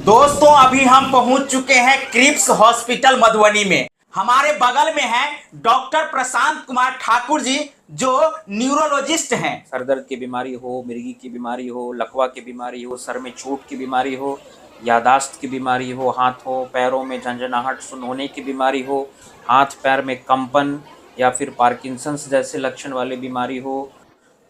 दोस्तों अभी हम पहुंच चुके हैं क्रिप्स हॉस्पिटल मधुबनी में। हमारे बगल में है डॉक्टर प्रशांत कुमार ठाकुर जी जो न्यूरोलॉजिस्ट हैं। सर दर्द की बीमारी हो, मिर्गी की बीमारी हो, लकवा की बीमारी हो, सर में चोट की बीमारी हो, यादाश्त की बीमारी हो, हाथों पैरों में झंझनाहट सुन्न होने की बीमारी हो, हाथ पैर में कंपन या फिर पार्किंसंस जैसे लक्षण वाली बीमारी हो,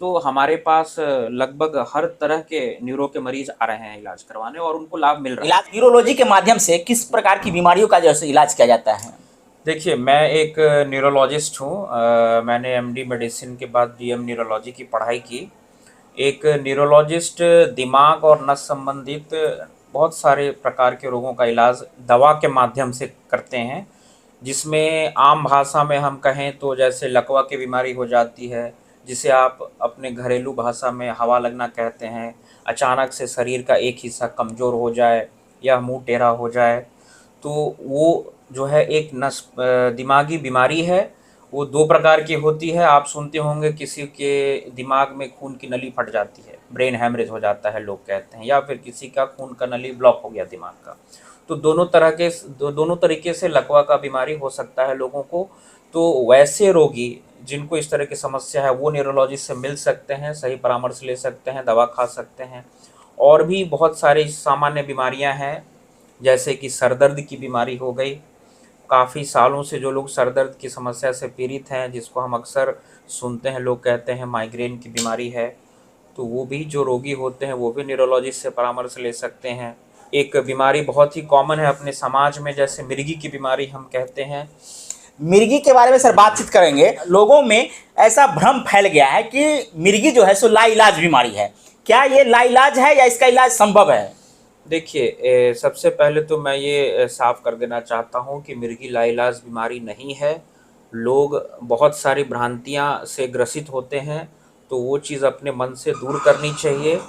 तो हमारे पास लगभग हर तरह के न्यूरो के मरीज आ रहे हैं इलाज करवाने और उनको लाभ मिल रहा है। इलाज न्यूरोलॉजी के माध्यम से किस प्रकार की बीमारियों का जैसे इलाज किया जाता है? देखिए, मैं एक न्यूरोलॉजिस्ट हूँ। मैंने एमडी मेडिसिन के बाद डीएम न्यूरोलॉजी की पढ़ाई की। एक न्यूरोलॉजिस्ट दिमाग और नस संबंधित बहुत सारे प्रकार के रोगों का इलाज दवा के माध्यम से करते हैं, जिसमें आम भाषा में हम कहें तो जैसे लकवा की बीमारी हो जाती है, जिसे आप अपने घरेलू भाषा में हवा लगना कहते हैं। अचानक से शरीर का एक हिस्सा कमज़ोर हो जाए या मुंह टेढ़ा हो जाए, तो वो जो है एक दिमागी बीमारी है। वो दो प्रकार की होती है। आप सुनते होंगे किसी के दिमाग में खून की नली फट जाती है, ब्रेन हैमरेज हो जाता है लोग कहते हैं, या फिर किसी का खून का नली ब्लॉक हो गया दिमाग का। तो दोनों तरीके से लकवा का बीमारी हो सकता है लोगों को। तो वैसे रोगी जिनको इस तरह की समस्या है वो न्यूरोलॉजिस्ट से मिल सकते हैं, सही परामर्श ले सकते हैं, दवा खा सकते हैं। और भी बहुत सारी सामान्य बीमारियां हैं, जैसे कि सर दर्द की बीमारी हो गई। काफ़ी सालों से जो लोग सर दर्द की समस्या से पीड़ित हैं, जिसको हम अक्सर सुनते हैं लोग कहते हैं माइग्रेन की बीमारी है, तो वो भी जो रोगी होते हैं वो भी न्यूरोलॉजिस्ट से परामर्श ले सकते हैं। एक बीमारी बहुत ही कॉमन है अपने समाज में, जैसे मिर्गी की बीमारी हम कहते हैं। मिर्गी के बारे में सर बातचीत करेंगे। लोगों में ऐसा भ्रम फैल गया है कि मिर्गी जो है सो लाइलाज बीमारी है। क्या ये लाइलाज है या इसका इलाज संभव है? देखिए, सबसे पहले तो मैं ये साफ कर देना चाहता हूँ कि मिर्गी लाइलाज बीमारी नहीं है। लोग बहुत सारी भ्रांतियाँ से ग्रसित होते हैं, तो वो चीज़ अपने मन से दूर करनी चाहिए।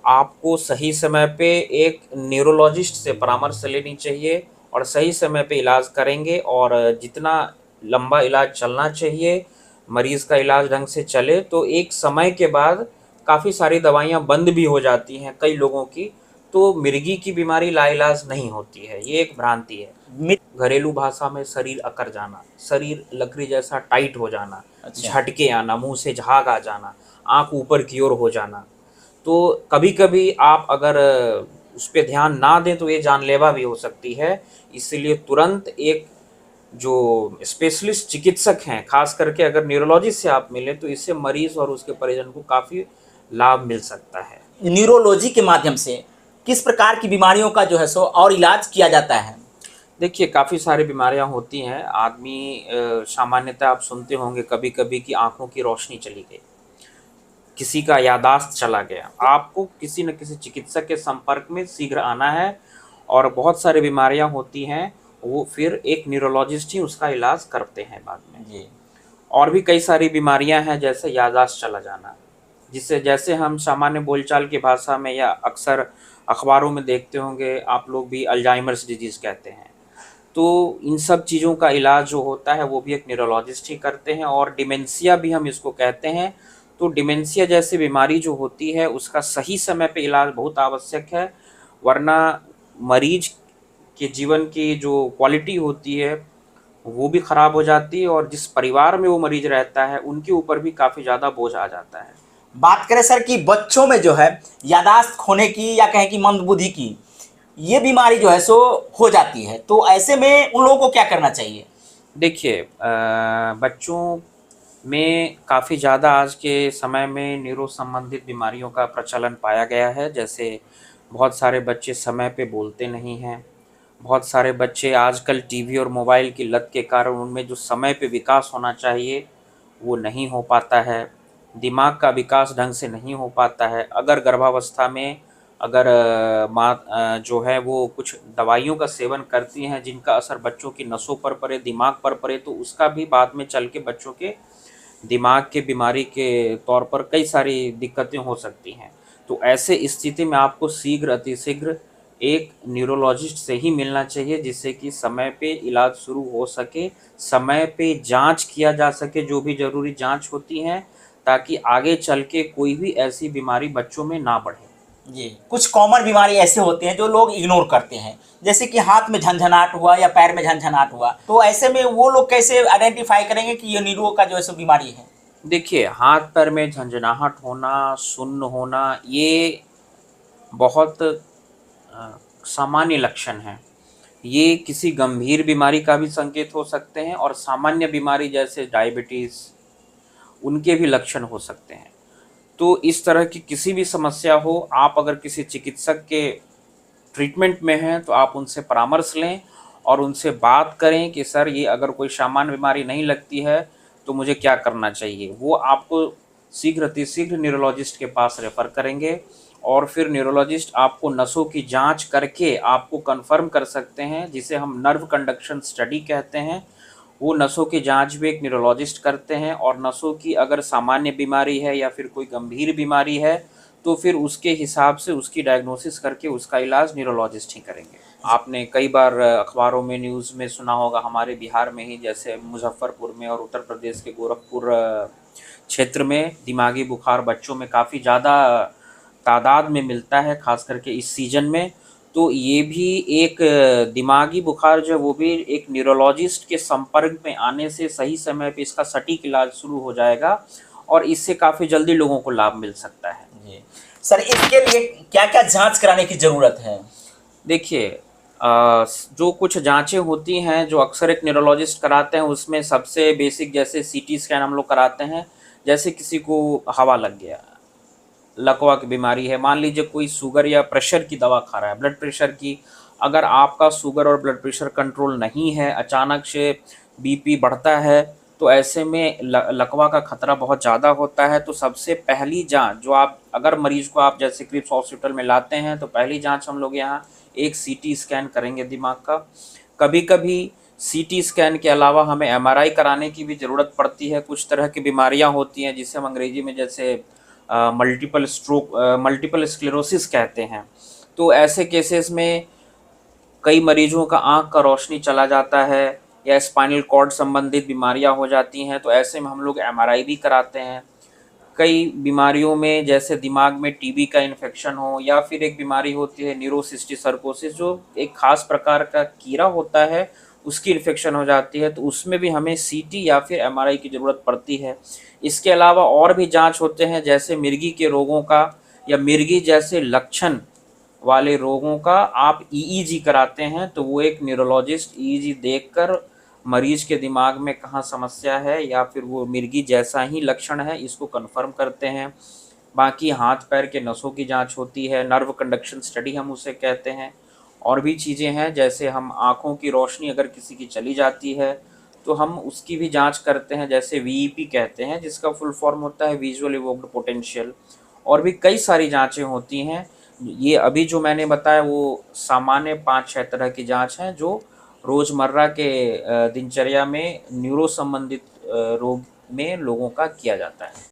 आपको सही समय पे एक न्यूरोलॉजिस्ट से परामर्श लेनी चाहिए और सही समय पे इलाज करेंगे, और जितना लंबा इलाज चलना चाहिए, मरीज़ का इलाज ढंग से चले, तो एक समय के बाद काफ़ी सारी दवाइयाँ बंद भी हो जाती हैं कई लोगों की। तो मिर्गी की बीमारी लाइलाज नहीं होती है, ये एक भ्रांति है। घरेलू भाषा में शरीर अकड़ जाना, शरीर लकड़ी जैसा टाइट हो जाना, झटके आना, मुंह से झाग आ जाना, आंख ऊपर की ओर हो जाना। तो कभी कभी आप अगर उस पर ध्यान ना दें तो ये जानलेवा भी हो सकती है। इसलिए तुरंत एक जो स्पेशलिस्ट चिकित्सक हैं, खास करके अगर न्यूरोलॉजिस्ट से आप मिलें, तो इससे मरीज और उसके परिजन को काफ़ी लाभ मिल सकता है। न्यूरोलॉजी के माध्यम से किस प्रकार की बीमारियों का जो है सो और इलाज किया जाता है? देखिए, काफ़ी सारी बीमारियां होती हैं। आदमी सामान्यतः आप सुनते होंगे कभी कभी कि आंखों की रोशनी चली गई, किसी का यादाश्त चला गया। आपको किसी न किसी चिकित्सक के संपर्क में शीघ्र आना है। और बहुत सारी बीमारियां होती हैं, वो फिर एक न्यूरोलॉजिस्ट ही उसका इलाज करते हैं बाद में जी। और भी कई सारी बीमारियां हैं, जैसे यादाश्त चला जाना, जिससे जैसे हम सामान्य बोलचाल की भाषा में या अक्सर अखबारों में देखते होंगे आप लोग भी, अल्जाइमर्स डिजीज़ कहते हैं। तो इन सब चीज़ों का इलाज जो होता है वो भी एक न्यूरोलॉजिस्ट ही करते हैं। और डिमेंशिया भी हम इसको कहते हैं। तो डिमेंशिया जैसी बीमारी जो होती है उसका सही समय पे इलाज बहुत आवश्यक है, वरना मरीज के जीवन की जो क्वालिटी होती है वो भी ख़राब हो जाती है, और जिस परिवार में वो मरीज रहता है उनके ऊपर भी काफ़ी ज़्यादा बोझ आ जाता है। बात करें सर कि बच्चों में जो है यादाश्त खोने की या कहें कि मंदबुद्धि की ये बीमारी जो है सो हो जाती है, तो ऐसे में उन लोगों को क्या करना चाहिए? देखिए, बच्चों में काफ़ी ज़्यादा आज के समय में न्यूरो संबंधित बीमारियों का प्रचलन पाया गया है। जैसे बहुत सारे बच्चे समय पे बोलते नहीं हैं। बहुत सारे बच्चे आजकल टीवी और मोबाइल की लत के कारण उनमें जो समय पे विकास होना चाहिए वो नहीं हो पाता है। दिमाग का विकास ढंग से नहीं हो पाता है। अगर गर्भावस्था में अगर माँ जो है वो कुछ दवाइयों का सेवन करती हैं जिनका असर बच्चों की नसों पर पड़े, दिमाग पर पड़े, तो उसका भी बाद में चल के बच्चों के दिमाग के बीमारी के तौर पर कई सारी दिक्कतें हो सकती हैं। तो ऐसे स्थिति में आपको शीघ्र अतिशीघ्र एक न्यूरोलॉजिस्ट से ही मिलना चाहिए, जिससे कि समय पे इलाज शुरू हो सके, समय पे जांच किया जा सके जो भी ज़रूरी जांच होती हैं, ताकि आगे चल के कोई भी ऐसी बीमारी बच्चों में ना बढ़े। जी, कुछ कॉमन बीमारी ऐसे होते हैं जो लोग इग्नोर करते हैं, जैसे कि हाथ में झनझनाहट हुआ या पैर में झनझनाहट हुआ, तो ऐसे में वो लोग कैसे आइडेंटिफाई करेंगे कि ये नीरो का जो है सो बीमारी है? देखिए, हाथ पैर में झंझनाहट होना, सुन्न होना, ये बहुत सामान्य लक्षण हैं। ये किसी गंभीर बीमारी का भी संकेत हो सकते हैं और सामान्य बीमारी जैसे डायबिटीज़, उनके भी लक्षण हो सकते हैं। तो इस तरह की किसी भी समस्या हो, आप अगर किसी चिकित्सक के ट्रीटमेंट में हैं तो आप उनसे परामर्श लें और उनसे बात करें कि सर ये अगर कोई सामान्य बीमारी नहीं लगती है तो मुझे क्या करना चाहिए। वो आपको शीघ्र न्यूरोलॉजिस्ट के पास रेफ़र करेंगे और फिर न्यूरोलॉजिस्ट आपको नसों की जांच करके आपको कंफर्म कर सकते हैं, जिसे हम नर्व कंडक्शन स्टडी कहते हैं। वो नसों की जांच भी एक न्यूरोलॉजिस्ट करते हैं और नसों की अगर सामान्य बीमारी है या फिर कोई गंभीर बीमारी है तो फिर उसके हिसाब से उसकी डायग्नोसिस करके उसका इलाज न्यूरोलॉजिस्ट ही करेंगे। आपने कई बार अखबारों में, न्यूज़ में सुना होगा, हमारे बिहार में ही जैसे मुजफ्फरपुर में और उत्तर प्रदेश के गोरखपुर क्षेत्र में दिमागी बुखार बच्चों में काफ़ी ज़्यादा तादाद में मिलता है, ख़ास करके इस सीज़न में। तो ये भी एक दिमागी बुखार जो है वो भी एक न्यूरोलॉजिस्ट के संपर्क में आने से सही समय पे इसका सटीक इलाज शुरू हो जाएगा और इससे काफ़ी जल्दी लोगों को लाभ मिल सकता है। जी। सर, इसके लिए क्या-क्या जाँच कराने की ज़रूरत है? देखिए, जो कुछ जांचें होती हैं जो अक्सर एक न्यूरोलॉजिस्ट कराते हैं, उसमें सबसे बेसिक जैसे सीटी स्कैन हम लोग कराते हैं। जैसे किसी को हवा लग गया, लकवा की बीमारी है, मान लीजिए कोई शुगर या प्रेशर की दवा खा रहा है, ब्लड प्रेशर की, अगर आपका शुगर और ब्लड प्रेशर कंट्रोल नहीं है, अचानक से बीपी बढ़ता है, तो ऐसे में लकवा का खतरा बहुत ज़्यादा होता है। तो सबसे पहली जांच जो आप, अगर मरीज़ को आप जैसे क्रिप्स हॉस्पिटल में लाते हैं तो पहली जांच हम लोग यहाँ एक सीटी स्कैन करेंगे दिमाग का। कभी-कभी सीटी स्कैन के अलावा हमें एमआरआई कराने की भी ज़रूरत पड़ती है। कुछ तरह की बीमारियाँ होती हैं जिसे हम अंग्रेजी में जैसे मल्टीपल स्क्लेरोसिस कहते हैं। तो ऐसे केसेस में कई मरीजों का आँख का रोशनी चला जाता है या स्पाइनल कॉर्ड संबंधित बीमारियाँ हो जाती हैं, तो ऐसे में हम लोग एमआरआई भी कराते हैं। कई बीमारियों में जैसे दिमाग में टीबी का इन्फेक्शन हो या फिर एक बीमारी होती है न्यूरोसिस्टिसर्कोसिस, जो एक ख़ास प्रकार का कीड़ा होता है, उसकी इन्फेक्शन हो जाती है, तो उसमें भी हमें सीटी या फिर एमआरआई की ज़रूरत पड़ती है। इसके अलावा और भी जांच होते हैं जैसे मिर्गी के रोगों का या मिर्गी जैसे लक्षण वाले रोगों का आप ईईजी कराते हैं, तो वो एक न्यूरोलॉजिस्ट ईईजी देखकर मरीज के दिमाग में कहाँ समस्या है या फिर वो मिर्गी जैसा ही लक्षण है, इसको कंफर्म करते हैं। बाकी हाथ पैर के नसों की जांच होती है, नर्व कंडक्शन स्टडी हम उसे कहते हैं। और भी चीज़ें हैं जैसे हम आँखों की रोशनी अगर किसी की चली जाती है तो हम उसकी भी जांच करते हैं, जैसे वीईपी कहते हैं, जिसका फुल फॉर्म होता है विजुअल इवोक्ड पोटेंशियल। और भी कई सारी जांचें होती हैं। ये अभी जो मैंने बताया वो सामान्य 5-6 तरह की जांच हैं जो रोज़मर्रा के दिनचर्या में न्यूरो संबंधित रोग में लोगों का किया जाता है।